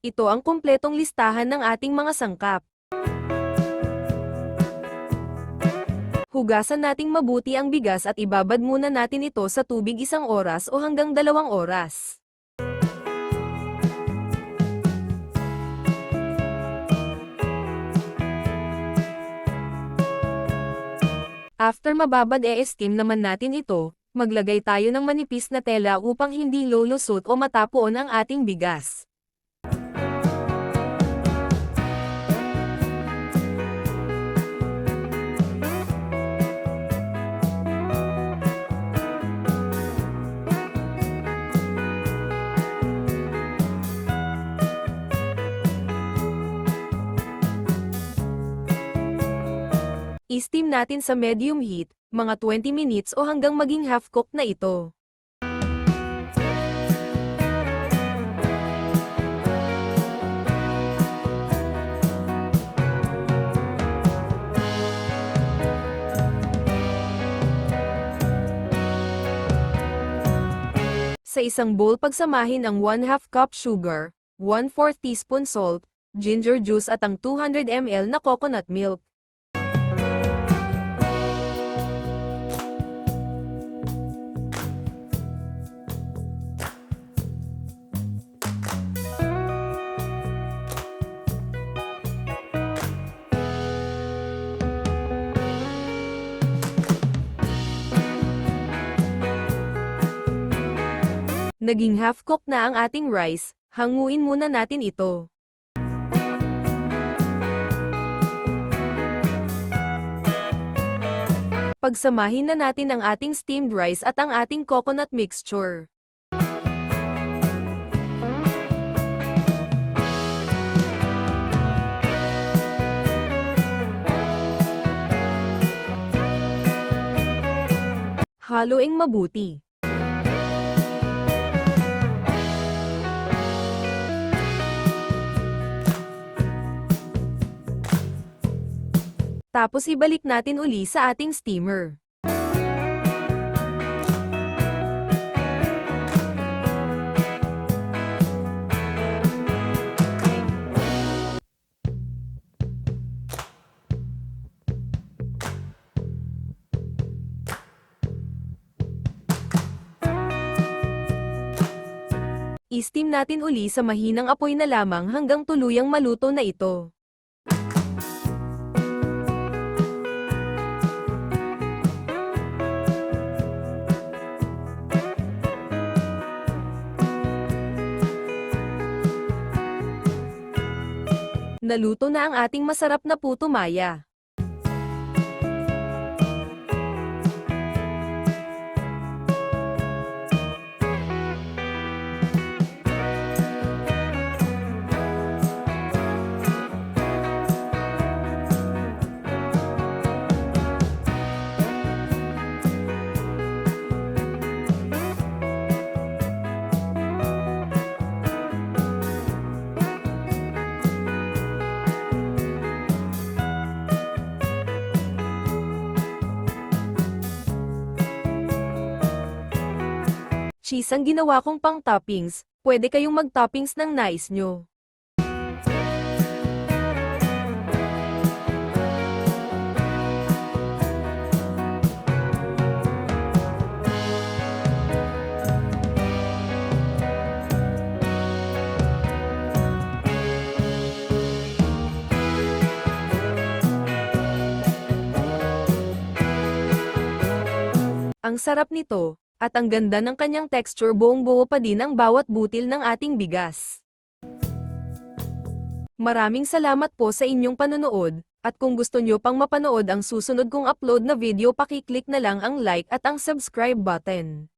Ito ang kumpletong listahan ng ating mga sangkap. Hugasan nating mabuti ang bigas at ibabad muna natin ito sa tubig 1 oras o hanggang 2 oras. After mababad steam naman natin ito, maglagay tayo ng manipis na tela upang hindi lulusot o matapoon ang ating bigas. I-steam natin sa medium heat, mga 20 minutes o hanggang maging half-cooked na ito. Sa isang bowl pagsamahin ang 1/2 cup sugar, 1/4 teaspoon salt, ginger juice at ang 200 ml na coconut milk. Naging half-cooked na ang ating rice, hanguin muna natin ito. Pagsamahin na natin ang ating steamed rice at ang ating coconut mixture. Haluing mabuti. Tapos ibalik natin uli sa ating steamer. I-steam natin uli sa mahinang apoy na lamang hanggang tuluyang maluto na ito. Naluto na ang ating masarap na puto maya. Cheese ang ginawa kong pang toppings, pwede kayong mag-toppings ng nais nyo. Ang sarap nito. At ang ganda ng kanyang texture, buong-buo pa din ang bawat butil ng ating bigas. Maraming salamat po sa inyong panonood, at kung gusto nyo pang mapanood ang susunod kong upload na video, paki-click na lang ang like at ang subscribe button.